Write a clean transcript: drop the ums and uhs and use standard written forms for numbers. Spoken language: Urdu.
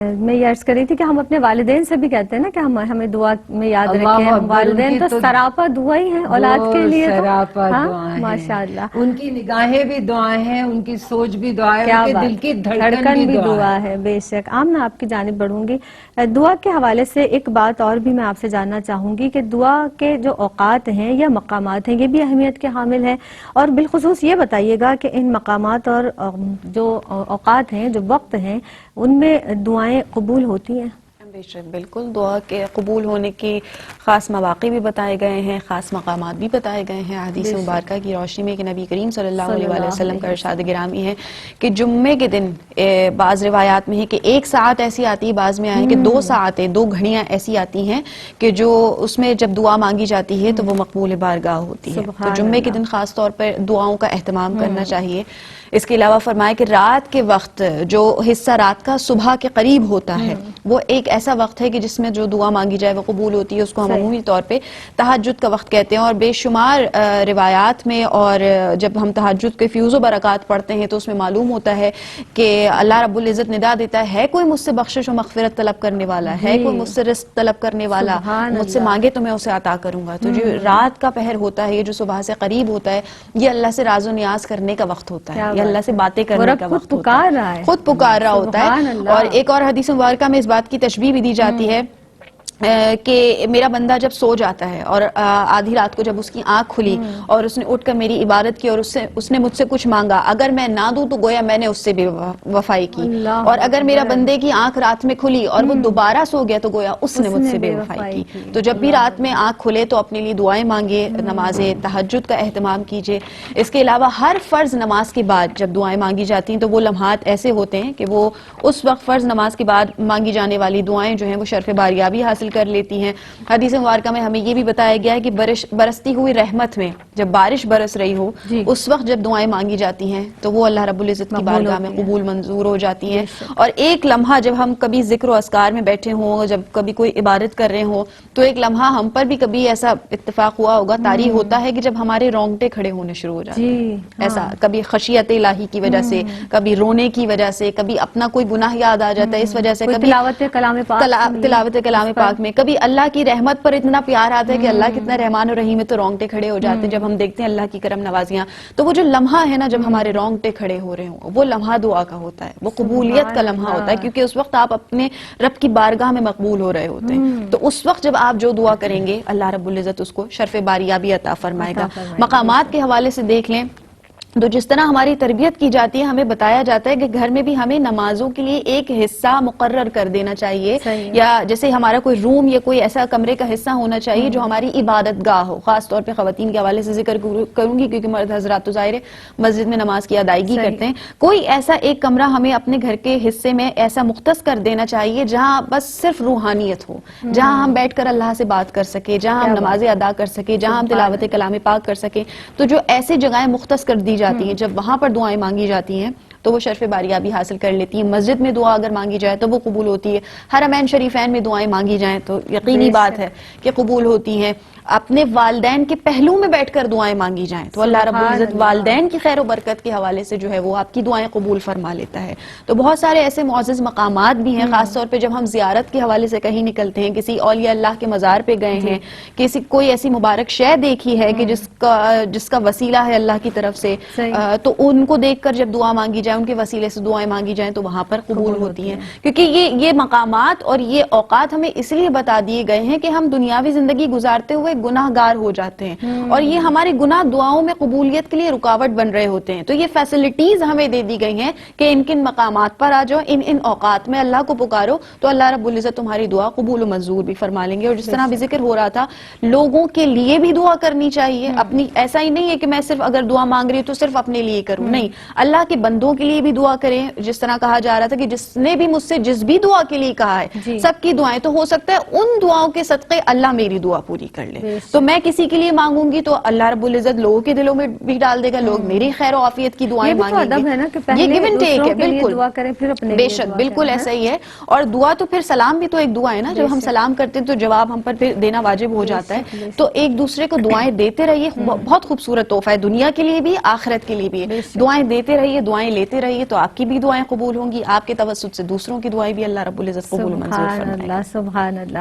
میں یہ عرض کر رہی تھی کہ ہم اپنے والدین سے بھی کہتے ہیں نا کہ ہمیں دعا میں یاد رکھیں. والدین تو سراپا دعا ہی ہیں اولاد کے لیے, سراپا دعا ہے ماشاء اللہ. ان کی نگاہیں بھی دعائیں ہیں, ان کی سوچ بھی دعا ہے, ان کے دل کی دھڑکن بھی دعا ہے. بے شک. آمنہ آپ کی جانب بڑھوں گی. دعا کے حوالے سے ایک بات اور بھی میں آپ سے جاننا چاہوں گی کہ دعا کے جو اوقات ہیں یا مقامات ہیں یہ بھی اہمیت کے حامل ہیں, اور بالخصوص یہ بتائیے گا کہ ان مقامات اور جو اوقات ہیں, جو وقت ہیں, ان میں دعائیں قبول ہوتی ہیں؟ بے شک بالکل. دعا کے قبول ہونے کی خاص مواقع بھی بتائے گئے ہیں, خاص مقامات بھی بتائے گئے ہیں حدیث مبارکہ کی روشنی میں کہ نبی کریم صلی اللہ علیہ وآلہ وسلم کا ارشاد گرامی ہے کہ جمعے کے دن بعض روایات میں ہے کہ 1 ساعت ایسی آتی ہے, بعض میں آئے کہ 2 ساعتیں 2 گھڑیاں ایسی آتی ہیں کہ جو اس میں جب دعا مانگی جاتی ہے تو وہ مقبول بارگاہ ہوتی ہے. تو جمعے کے دن خاص طور پر دعاؤں کا اہتمام کرنا چاہیے. اس کے علاوہ فرمایا کہ رات کے وقت جو حصہ رات کا صبح کے قریب ہوتا ہے وہ ایک ایسا وقت ہے کہ جس میں جو دعا مانگی جائے وہ قبول ہوتی ہے. اس کو ہم عمومی طور پہ تہجد کا وقت کہتے ہیں. اور بے شمار روایات میں اور جب ہم تہجد کے فیوز و برکات پڑھتے ہیں تو اس میں معلوم ہوتا ہے کہ اللہ رب العزت ندا دیتا ہے کوئی مجھ سے بخشش و مغفرت طلب کرنے والا ہے, کوئی مجھ سے رزق طلب کرنے والا, مجھ سے مانگے تو میں اسے عطا کروں گا. تو جو رات کا پہر ہوتا ہے, یہ جو صبح سے قریب ہوتا ہے, یہ اللہ سے راز و نیاز کرنے کا وقت ہوتا ہے, یہ اللہ سے باتیں کرنے کا وقت ہوتا ہے, خود پکار رہا ہوتا ہے. اور ایک اور حدیث مبارکہ میں اس بات کی تشبیہ بھی دی جاتی ہے کہ میرا بندہ جب سو جاتا ہے اور آدھی رات کو جب اس کی آنکھ کھلی اور اس نے اٹھ کر میری عبادت کی اور اس نے مجھ سے کچھ مانگا, اگر میں نہ دوں تو گویا میں نے اس سے بھی وفائی کی, اور اگر میرا بندے کی آنکھ رات میں کھلی اور وہ دوبارہ سو گیا تو گویا اس نے مجھ سے بے وفائی کی. تو جب بھی رات میں آنکھ کھلے تو اپنے لیے دعائیں مانگے, نماز تہجد کا اہتمام کیجیے. اس کے علاوہ ہر فرض نماز کے بعد جب دعائیں مانگی جاتی ہیں تو وہ لمحات ایسے ہوتے ہیں کہ وہ اس وقت فرض نماز کے بعد مانگی جانے والی دعائیں جو ہیں وہ شرف باریابی حاصل کر لیتی ہیں. حدیث مبارکہ میں ہمیں یہ بھی بتایا گیا ہے کہ برستی ہوئی رحمت میں جب بارش برس رہی ہو اس وقت جب دعائیں مانگی جاتی ہیں تو وہ اللہ رب العزت کی بارگاہ میں قبول منظور ہو جاتی ہیں. اور ایک لمحہ جب ہم کبھی ذکر و اذکار میں بیٹھے ہوں, جب کبھی کوئی عبادت کر رہے ہوں, تو ایک لمحہ ہم پر بھی کبھی ایسا اتفاق ہوا ہوگا, طاری ہوتا ہے کہ جب ہمارے رونگٹے کھڑے ہونے شروع ہو جاتے ہیں. ایسا کبھی خشیت الہی کی وجہ سے, کبھی رونے کی وجہ سے, کبھی اپنا کوئی گناہ یاد آ جاتا ہے اس وجہ سے, کبھی تلاوت کلام پاک میں, کبھی اللہ کی رحمت پر اتنا پیار آتا ہے کہ اللہ کتنا رحمان و رحیم ہے تو رونگٹے کھڑے ہو جاتے ہیں جب ہم دیکھتے ہیں اللہ کی کرم نوازیاں. تو وہ جو لمحہ ہے نا جب ہمارے رونگٹے کھڑے ہو رہے ہوں, وہ لمحہ دعا کا ہوتا ہے, وہ قبولیت کا لمحہ ہوتا ہے, کیونکہ اس وقت آپ اپنے رب کی بارگاہ میں مقبول ہو رہے ہوتے ہیں. تو اس وقت جب آپ جو دعا کریں گے اللہ رب العزت اس کو شرف باریابی عطا فرمائے گا. مقامات کے حوالے سے دیکھ لیں تو جس طرح ہماری تربیت کی جاتی ہے, ہمیں بتایا جاتا ہے کہ گھر میں بھی ہمیں نمازوں کے لیے ایک حصہ مقرر کر دینا چاہیے, یا جیسے ہمارا کوئی روم یا کوئی ایسا کمرے کا حصہ ہونا چاہیے جو ہماری عبادت گاہ ہو. خاص طور پہ خواتین کے حوالے سے ذکر کروں گی کیونکہ مرد حضرات تو ظاہر ہے مسجد میں نماز کی ادائیگی کرتے ہیں. کوئی ایسا ایک کمرہ ہمیں اپنے گھر کے حصے میں ایسا مختص کر دینا چاہیے جہاں بس صرف روحانیت ہو, جہاں ہم بیٹھ کر اللہ سے بات کر سکیں, جہاں ہم نمازیں ادا کر سکیں, جہاں ہم تلاوت کلام پاک کر سکیں. تو جو ایسی جگہیں مختص کر دی جاتی ہیں, جب وہاں پر دعائیں مانگی جاتی ہیں تو وہ شرف باریابی حاصل کر لیتی ہیں. مسجد میں دعا اگر مانگی جائے تو وہ قبول ہوتی ہے. حرمین شریفین میں دعائیں مانگی جائیں تو یقینی بات ہے کہ قبول ہوتی ہیں. اپنے والدین کے پہلو میں بیٹھ کر دعائیں مانگی جائیں تو اللہ رب العزت والدین کی خیر و برکت کے حوالے سے جو ہے وہ آپ کی دعائیں قبول فرما لیتا ہے. تو بہت سارے ایسے معزز مقامات بھی ہیں, خاص طور پہ جب ہم زیارت کے حوالے سے کہیں نکلتے ہیں, کسی اولیاء اللہ کے مزار پہ گئے ہیں, کسی کوئی ایسی مبارک شے دیکھی ہے کہ جس کا وسیلہ ہے اللہ کی طرف سے, تو ان کو دیکھ کر جب دعا مانگی جائے, ان کے وسیلے سے دعائیں مانگی جائیں تو وہاں پر قبول ہوتی ہیں. کیونکہ یہ مقامات اور یہ اوقات ہمیں اس لیے بتا دیے گئے ہیں کہ ہم دنیاوی زندگی گزارتے ہوئے گناہ گار ہو جاتے ہیں, اور یہ ہمارے گناہ دعاؤں میں قبولیت کے لیے رکاوٹ بن رہے ہوتے ہیں. تو یہ فیسلٹیز ہمیں دے دی گئی ہیں کہ ان کن مقامات پر آ جاؤ, ان اوقات میں اللہ کو پکارو تو اللہ رب العزت تمہاری دعا قبول و منظور بھی فرما لیں گے. اور جس طرح بھی ذکر ہو رہا تھا, لوگوں کے لیے بھی دعا کرنی چاہیے اپنی. ایسا ہی نہیں ہے کہ میں صرف اگر دعا مانگ رہی ہوں تو صرف اپنے لیے کروں, نہیں, اللہ کے بندوں کے لیے بھی دعا کریں. جس طرح کہا جا رہا تھا کہ جس نے بھی مجھ سے جس بھی دعا کے لیے کہا ہے, سب کی دعائیں, تو ہو سکتا ہے ان دعاؤں کے صدقے اللہ میری دعا پوری کر لے. دے. تو میں کسی کے لیے مانگوں گی تو اللہ رب العزت لوگوں کے دلوں میں بھی ڈال دے گا, لوگ میری خیر و عافیت کی دعائیں مانگیں گے. یہ گیو اینڈ ٹیک ہے, بالکل دعا کریں پھر اپنے بے شک, بالکل ایسا ہی ہے. اور دعا تو پھر سلام بھی تو ایک دعا ہے نا, جب ہم سلام کرتے ہیں تو جواب ہم پر پھر دینا واجب ہو جاتا ہے. تو ایک دوسرے کو دعائیں دیتے رہیے, بہت خوبصورت تحفہ ہے, دنیا کے لیے بھی آخرت کے لیے بھی ہے. دعائیں دیتے رہیے, دعائیں لیتے رہیے, تو آپ کی بھی دعائیں قبول ہوں گی, آپ کے توسط سے دوسروں کی دعائیں بھی اللہ رب العزت قبول و منظور فرمائے گا. سبحان اللہ.